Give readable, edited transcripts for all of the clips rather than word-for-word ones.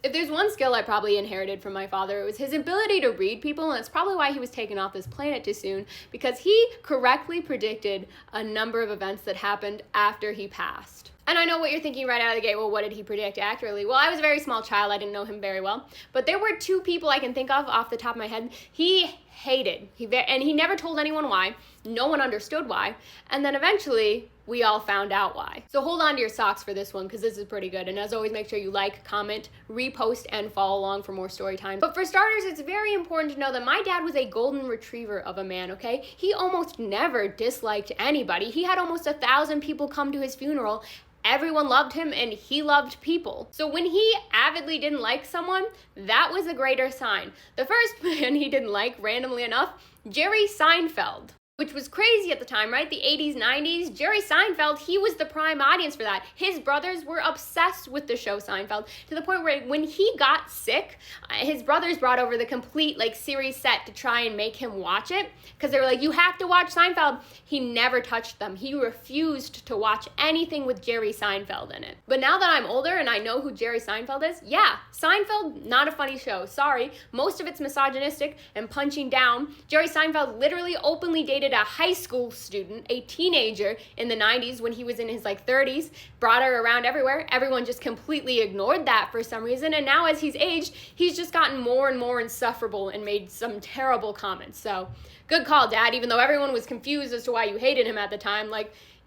If there's one skill I probably inherited from my father, it was his ability to read people, and it's probably why he was taken off this planet too soon, because he correctly predicted a number of events that happened after he passed. And I know what you're thinking right out of the gate, well, what did he predict accurately? Well, I was a very small child, I didn't know him very well, but there were two people I can think of off the top of my head he hated, and he never told anyone why. No one understood why, and then eventually we all found out why. So hold on to your socks for this one, because this is pretty good. And as always, make sure you like, comment, repost, and follow along for more story time. But for starters, it's very important to know that my dad was a golden retriever of a man, okay? He almost never disliked anybody. He had almost 1,000 people come to his funeral. Everyone loved him and he loved people. So when he avidly didn't like someone, that was a greater sign. The first man he didn't like, randomly enough, Jerry Seinfeld. Which was crazy at the time, right? The 80s, 90s. Jerry Seinfeld, he was the prime audience for that. His brothers were obsessed with the show Seinfeld, to the point where when he got sick, his brothers brought over the complete series set to try and make him watch it, because they were like, you have to watch Seinfeld. He never touched them. He refused to watch anything with Jerry Seinfeld in it. But now that I'm older and I know who Jerry Seinfeld is, yeah, Seinfeld, not a funny show. Sorry, most of it's misogynistic and punching down. Jerry Seinfeld literally openly dated a high school student, a teenager in the 90s when he was in his 30s, brought her around everywhere. Everyone just completely ignored that for some reason, and now as he's aged, he's just gotten more and more insufferable and made some terrible comments. So, good call, Dad, even though everyone was confused as to why you hated him at the time.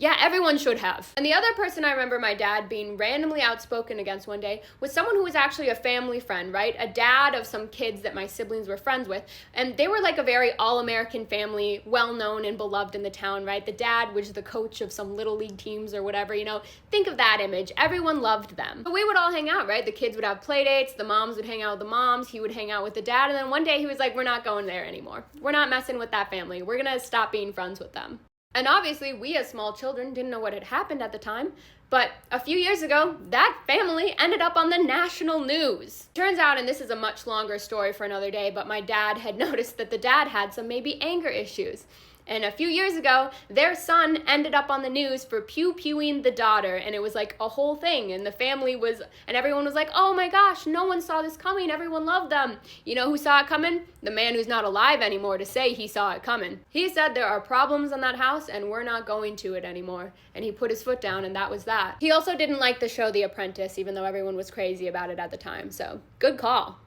Yeah, everyone should have. And the other person I remember my dad being randomly outspoken against one day was someone who was actually a family friend, right? A dad of some kids that my siblings were friends with. And they were a very all-American family, well-known and beloved in the town, right? The dad was the coach of some little league teams or whatever, Think of that image. Everyone loved them. But we would all hang out, right? The kids would have play dates, the moms would hang out with the moms, he would hang out with the dad, and then one day he was like, we're not going there anymore. We're not messing with that family. We're gonna stop being friends with them. And obviously, we as small children didn't know what had happened at the time, but a few years ago, that family ended up on the national news. Turns out, and this is a much longer story for another day, but my dad had noticed that the dad had some maybe anger issues. And a few years ago, their son ended up on the news for pew-pewing the daughter, and it was a whole thing, and the family was, and everyone was like, oh my gosh, no one saw this coming, everyone loved them. You know who saw it coming? The man who's not alive anymore to say he saw it coming. He said there are problems in that house, and we're not going to it anymore. And he put his foot down, and that was that. He also didn't like the show The Apprentice, even though everyone was crazy about it at the time, so good call.